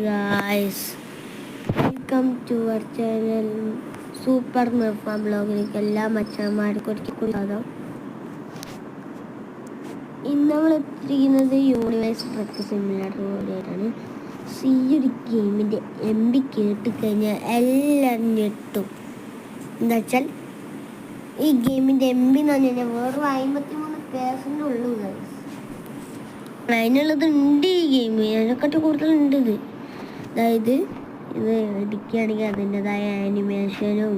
Guys, welcome to our channel super നിർഫാം ബ്ലോഗിലേക്ക് എല്ലാ മച്ചന്മാർക്കും ഒരിക്കൽ സ്വാഗതം. ഇന്ന് നമ്മൾ എത്തിയിരിക്കുന്നത് യൂണിവേഴ്സ് ട്രക്ക് സിമുലേറ്റർ പോലെയായിട്ടാണ്. ഈ ഒരു ഗെയിമിൻ്റെ MB കേട്ട് കഴിഞ്ഞാൽ എല്ലാവരും ഞെട്ടും. എന്താ വെച്ചാൽ ഈ ഗെയിമിൻ്റെ MB എന്ന് പറഞ്ഞു കഴിഞ്ഞാൽ വെറും 53% ഉള്ളൂ ഗൈസ്. അതിനുള്ളത് ഉണ്ട് ഈ ഗെയിം, അതിനെക്കാട്ടി കൂടുതലുണ്ട് ഇത്. അതായത് ഇത് ഇടിക്കുകയാണെങ്കിൽ അതിൻ്റെതായ ആനിമേഷനും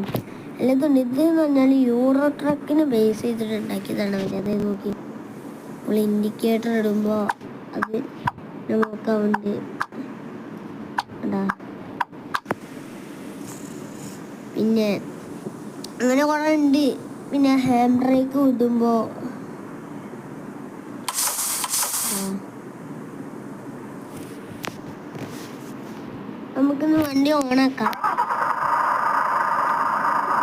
എല്ലാതുണ്ട്. ഇത് എന്ന് പറഞ്ഞാൽ യൂറോ ട്രക്കിനെ ബേസ് ചെയ്തിട്ട് ഉണ്ടാക്കിയതാണ് അവർ. അതായത് നോക്കി നമ്മൾ ഇൻഡിക്കേറ്റർ ഇടുമ്പോൾ അത് നോക്കാവുണ്ട്. അതാ പിന്നെ അങ്ങനെ കുറേ ഉണ്ട്. പിന്നെ ഹാൻഡ് ബ്രേക്ക് ഇടുമ്പോൾ നമുക്കിന്ന് വണ്ടി ഓണാക്കാം.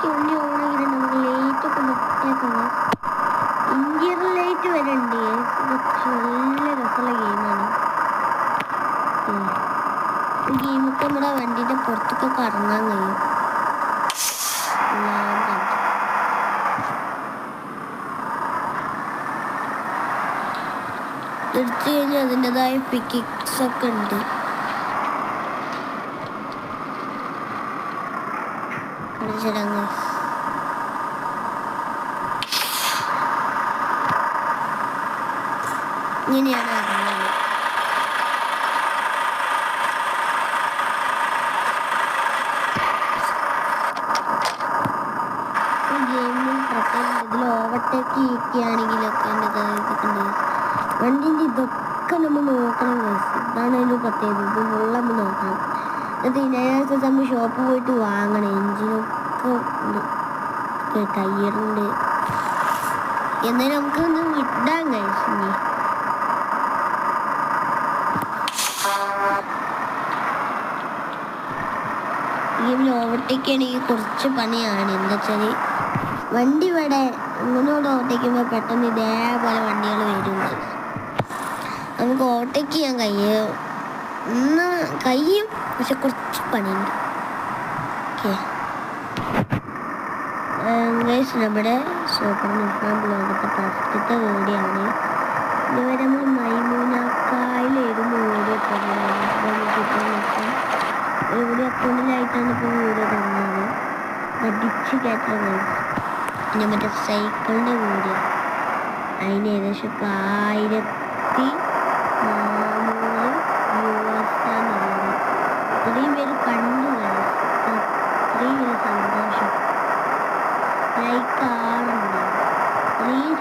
വണ്ടി ഓണാക്കിയിട്ട് നമുക്ക് ലൈറ്റൊക്കെ സെറ്റാക്കാം. ഇന്റീരിയർ ലൈറ്റ് വരെ ഉണ്ട്. നല്ല രസമുള്ള ഗെയിമാണ് ഈ ഗെയിമൊക്കെ. നമ്മുടെ വണ്ടിയുടെ പുറത്തൊക്കെ കറങ്ങാൻ കഴിയും. എടുത്തു കഴിഞ്ഞാൽ അതിൻ്റെതായ പിക്സ് ഒക്കെ ഉണ്ട്. ചടങ്ങ് ഇങ്ങനെയാണ് അറിഞ്ഞത്. ഈ ഗെയിമിൽ പ്രത്യേകം ഇതിൽ ഓവർടേക്ക് ചെയ്യുകയാണെങ്കിലൊക്കെ ഉണ്ട്. വണ്ടിൻ്റെ ഇതൊക്കെ നമ്മൾ നോക്കണം. ഇതാണ് അതിന് പ്രത്യേകത. ഇത് ഫുള്ള് നമ്മൾ നോക്കണം. എന്നിട്ട് ഇതിനനുസരിച്ച് നമ്മൾ ഷോപ്പിൽ പോയിട്ട് വാങ്ങണം. എൻജിനൊക്കെ ഉണ്ട്, ടയറുണ്ട്. എന്നാലും നമുക്കൊന്ന് വിടാൻ കഴിച്ചു. ഗെയിമിൽ ഓവർടേക്ക് ആണെങ്കിൽ കുറച്ച് പണിയാണ്. എന്താ വെച്ചാൽ വണ്ടി ഇവിടെ അങ്ങനോട് ഓവർടേക്കുമ്പോൾ പെട്ടെന്ന് ഇതേപോലെ വണ്ടികൾ വരും. നമുക്ക് ഓവർടേക്ക് ചെയ്യാൻ കഴിയും, പക്ഷെ കുറച്ച് പണിയുണ്ട്. ഓക്കെ നമ്മുടെ സൂപ്പർ നിർഫാം ബ്ലോഗത്തെ ഫസ്റ്റത്തെ വീഡിയോ ആണ്. ഇതുവരെ നമ്മൾ മൈമൂനക്കായിലായിരുന്നു വീഡിയോ ഇവിടെ അക്കൗണ്ടിലായിട്ടാണ് ഇപ്പോൾ വീഡിയോ തന്നത്. അടിച്ച് കയറ്റുന്നത്. പിന്നെ മറ്റേ സൈക്കിളിൻ്റെ വീഡിയോ അതിന് ഏകദേശം 1400 വ്യൂവേഴ്സാണുള്ളത്. ഇത്രയും പേര് കണ്ടു. അത്രയും വലിയ സന്തോഷം. ലൈക്ക് ആളുണ്ട്. അത്രയും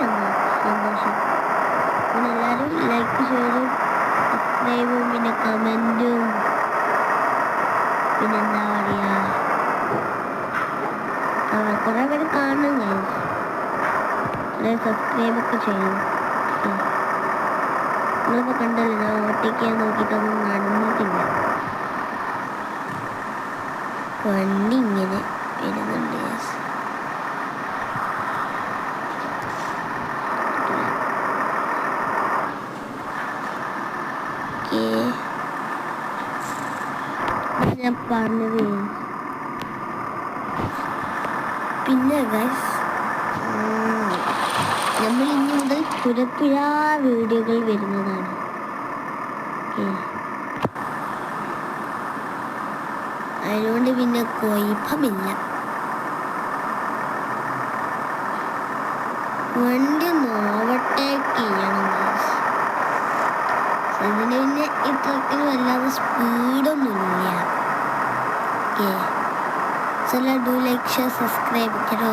സന്തോഷം. പിന്നെ എല്ലാവരും ലൈക്ക് ഷെയറും സബ്സ്ക്രൈബും പിന്നെ കമൻറ്റും പിന്നെന്താ പറയുക കുറേ പേര് കാണണം കഴിയും. കുറേ സബ്സ്ക്രൈബൊക്കെ ചെയ്യണം. നിങ്ങളിപ്പോൾ കണ്ടല്ലോ, ഞാൻ ഓവർടേക്ക് നോക്കിയിട്ടൊന്നും നടന്നിട്ടില്ല. വണ്ടി ഇങ്ങനെ വരുന്നുണ്ട്. ഞാൻ പറഞ്ഞത് പിന്നെ ഗൈസ്, നമ്മൾ ഇനി മുതൽ പുരപ്പുരാ വീഡിയോകൾ വരുന്നതാണ്. അതിനോണ്ട് പിന്നെ കുഴപ്പമില്ല. വണ്ടി ഒന്ന് ഓവർടേക്ക് ചെയ്യണം ഗൈസ്. ഇതിന് പിന്നെ ഈ ട്രക്കിന് വല്ലാതെ സ്പീഡൊന്നുമില്ല. So do like, share, subscribe karo.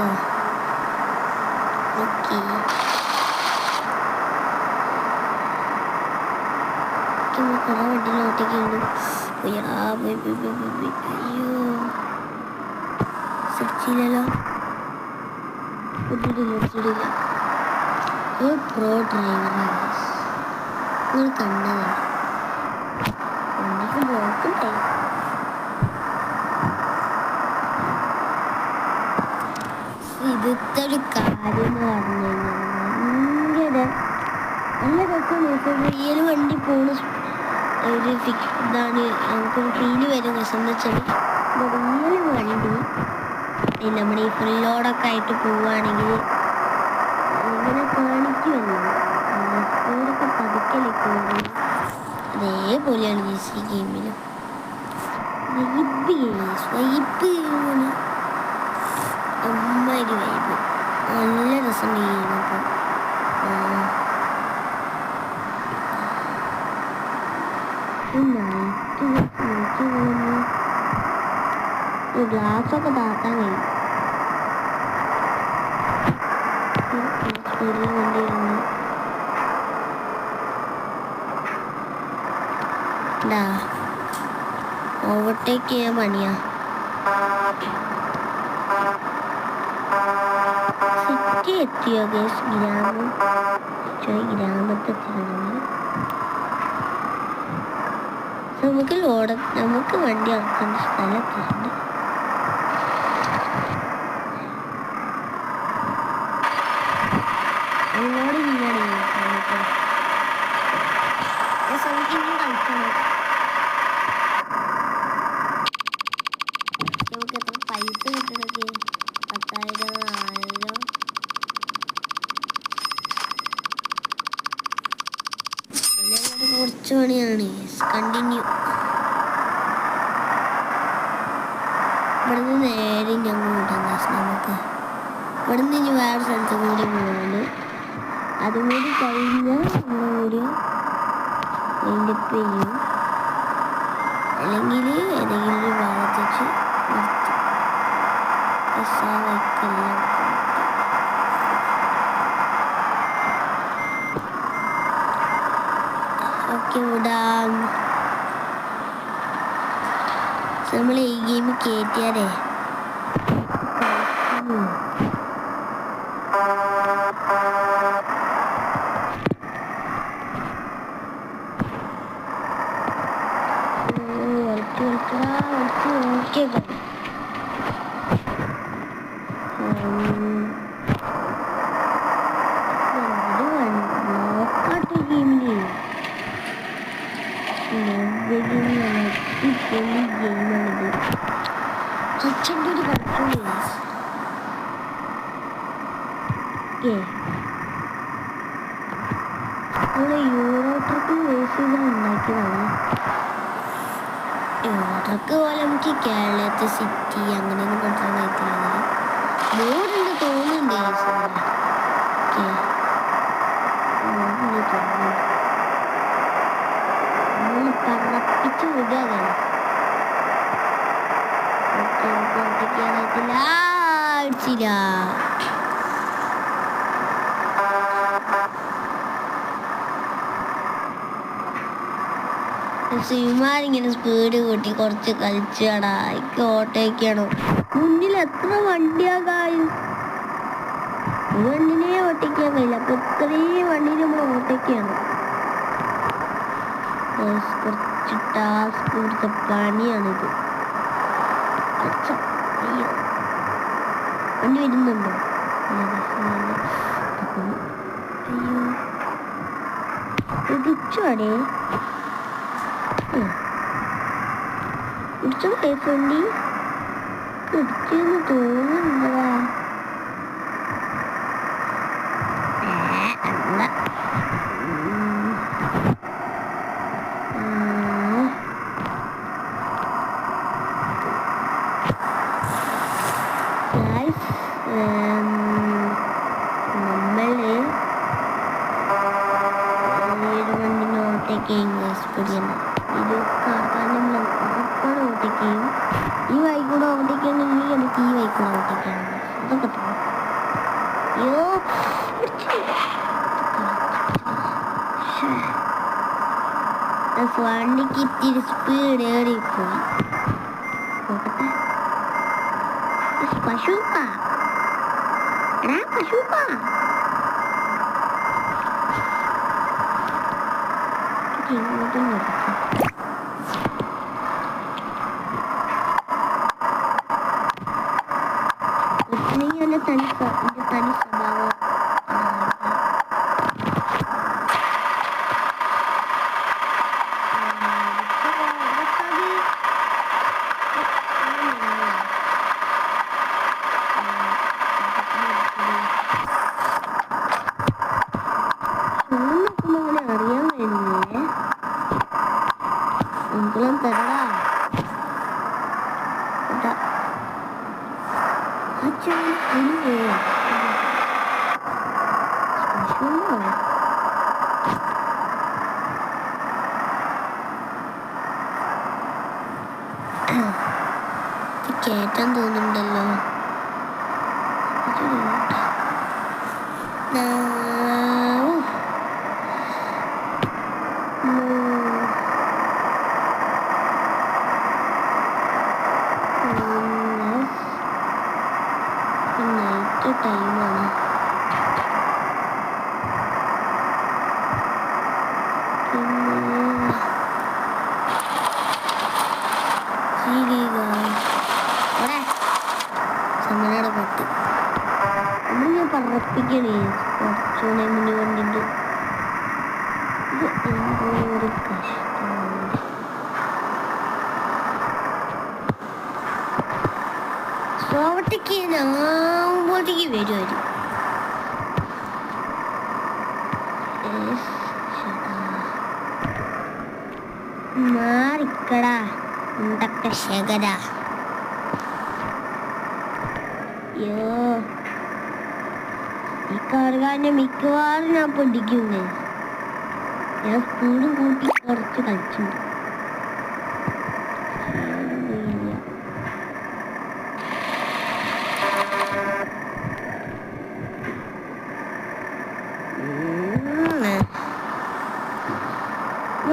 Okay. Kita kalau di lautan ini, ya baby, ayo. Sekali lah. Udah. Ini pro driver guys. Ini kandang. Ini kan bagus deh. ഇതിലത്തെ ഒരു കാര്യം എന്ന് പറഞ്ഞു കഴിഞ്ഞാൽ ഭയങ്കര നല്ല രസമാണ്. ഇപ്പോൾ ഈ ഒരു വണ്ടി പോണ ഒരു ഇതാണ് നമുക്കൊരു ഫീല് വരും. എന്താ വെച്ചാൽ റിയൽ വണ്ടി നമ്മുടെ ഈ ഫുൾ ലോഡൊക്കെ ആയിട്ട് പോവുകയാണെങ്കിൽ ഇങ്ങനെ കാണിക്കുമല്ലോ, സ്പീഡൊക്കെ പതുക്കലൊക്കെ അതേപോലെയാണ് ഈ സി ഗെയിമിലും. വൈബ് അമ്മാതിരി വൈബ്, നല്ല രസമുണ്ട് ഈ ഗെയിം. അപ്പോൾ ഗ്ലാസ്സൊക്കെ താത്താൻ കഴിയും. സ്പീഡിൽ വണ്ടി വരുന്നു. ഓവർടേക്ക് ചെയ്യാൻ പണിയാ. സിറ്റി എത്തിയോ ഗേസ്? ഗ്രാമത്തിൽ നമുക്ക് വണ്ടി ഇറക്കേണ്ട സ്ഥലത്തുണ്ട്. അതിനോട് ഇങ്ങനെ കളിക്കണം. നമുക്ക് എത്ര പൈസ കിട്ടണൊക്കെ? 10,000, 1000. കുറച്ച് പണിയാണ്. കണ്ടിന്യൂ. ഇവിടുന്ന് നേരെ ഞങ്ങൾ നമുക്ക് ഇവിടുന്ന് ഇനി വേറെ സ്ഥലത്ത് കൂടി പോകുന്നു. അതും കൂടി കഴിഞ്ഞാൽ കൂടി അതിൻ്റെ ചെയ്യും, അല്ലെങ്കിൽ ഏതെങ്കിലും ഒരു ഭാഗത്ത് വെച്ച് നിർത്തും. വയ്ക്കെല്ലാം ഓക്കെ വിടാം. നമ്മൾ ഈ ഗെയിം കയറ്റിയാലേ ഗെയിമാണിത്. കിച്ചൻ്റെ ഒരു കുഴപ്പമില്ല. നമ്മള് യൂറോ ട്രക്ക് ബേസ് ചെയ്ത് ഉണ്ടാക്കിയതാണ്. യൂറോ ട്രക്ക് പോലെ നമുക്ക് കേരളത്തെ സിറ്റി അങ്ങനെയൊന്നും കൊണ്ടുവരാൻ കഴിയത്തില്ല. ബോർഡുണ്ട് തോന്നുന്നുണ്ട്. പറപ്പിച്ച് വിടാതെ അടിച്ചില്ല. സിമാരിങ്ങനെ സ്പീഡ് കൂട്ടി കുറച്ച് കളിച്ചാടാ. എനിക്ക് ഓട്ടോയ്ക്കാണോ? മുന്നിൽ എത്ര വണ്ടിയാ കാര്യം? ഒരു വണ്ടിനെ ഓട്ടയ്ക്കാൻ കഴിയില്ല. അപ്പൊ ഇത്രയും വണ്ടിയിൽ നമ്മൾ ഓട്ടയ്ക്കാണ്. കുറച്ച് ടാസ്ക് കൊടുത്ത പണിയാണിത്. അയ്യോ, വണ്ടി വരുന്നുണ്ടോ? അയ്യോ ഇടിച്ചോടെ ഇടിച്ചോ വണ്ടി ഇടിച്ചെന്ന് തോന്നുന്നുണ്ടതാ. ഇത് കാട്ടാനും ഉറപ്പാണ് ഓട്ടിക്കുകയും ഈ വൈക്കൂടെ ഓട്ടിക്കുകയാണെങ്കിൽ എനിക്ക് ഈ വൈക്കൂടെ ഓട്ടിക്കുകയാണ്. അതൊക്കെ തോന്നും. അയ്യോ വണ്ടിക്ക് ഇത്തിരി സ്പീഡ് ഏറിപ്പോയി. നോക്കട്ടെ. പശുപ്പാ എടാ പശുപ്പാ. ഇങ്ങോട്ടും നോക്കാം. തനി സ്വഭാവം വേഗം തരടാ. കേറ്റാൻ തോന്നുന്നുണ്ടല്ലോ. നൈറ്റ് ടൈമാണ്. സമനയുടെ പത്ത് നമ്മൾ ഞാൻ പറപ്പിക്കണേ കുറച്ചുകൂടെ മുന്നേ കണ്ടിട്ട്. ഇത് എന്തോ ഒരു കഷ്ടമാണ്. സോവട്ടയ്ക്ക് ആവുമ്പോഴത്തേക്ക് വരുമായിരുന്നു. മാറിക്കടാ എന്തൊക്കെ ശകര. അയ്യോ ഈ കാറുകാരനെ മിക്കവാറും ഞാൻ പൊടിക്കുന്നേ. ഞാൻ സ്പീഡ് കൂട്ടി കുറച്ച് കളിച്ചിട്ടുണ്ട്.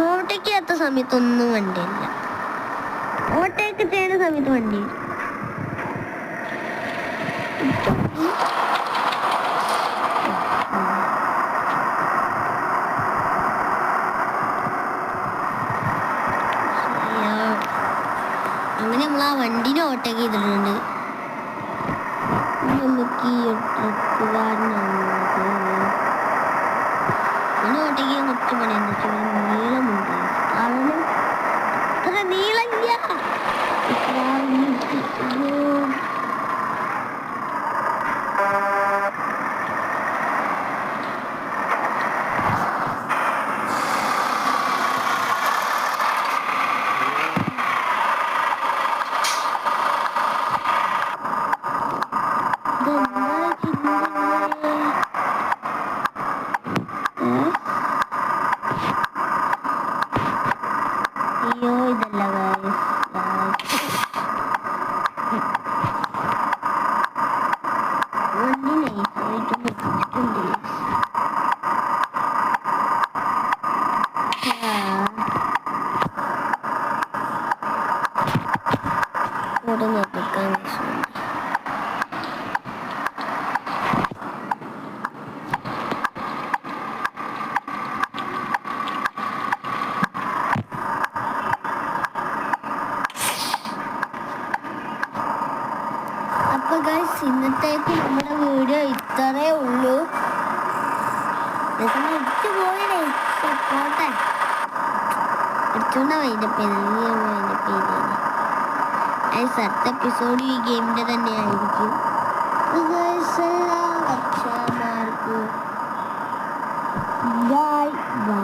ഓട്ടയ്ക്ക് എത്ത സമയത്തൊന്നും വണ്ടിയില്ല. ഓട്ടയൊക്കെ ചെയ്യുന്ന സമയത്ത് വണ്ടി അങ്ങനെ നമ്മൾ ആ വണ്ടീനെ ഓട്ടയ്ക്ക് ചെയ്തിട്ടുണ്ട്. നമുക്ക് ഈ ട്രക്കുകാരനാണ് ഓട്ടയ്ക്ക് കുറച്ച് പണിയുണ്ട്. നീളമുണ്ട്. അവന് അത്ര നീളമില്ല. അയ്യോ ഇതല്ല വണ്ടി നൈസായിട്ട് വെച്ചിട്ടുണ്ട്. ഇവിടെ നോക്കാൻ അപ്പോൾ ഗൈസ് ഇന്നത്തേക്ക് നമ്മുടെ വീഡിയോ ഇത്രേ ഉള്ളൂ. ഇടിച്ചു പോയേ പോട്ടെ ഇടിച്ചുകൊണ്ടാ അതിൻ്റെ പേര്. അടുത്ത എപ്പിസോഡ് ഈ ഗെയിമിൻ്റെ തന്നെ ആയിരിക്കും. എല്ലാ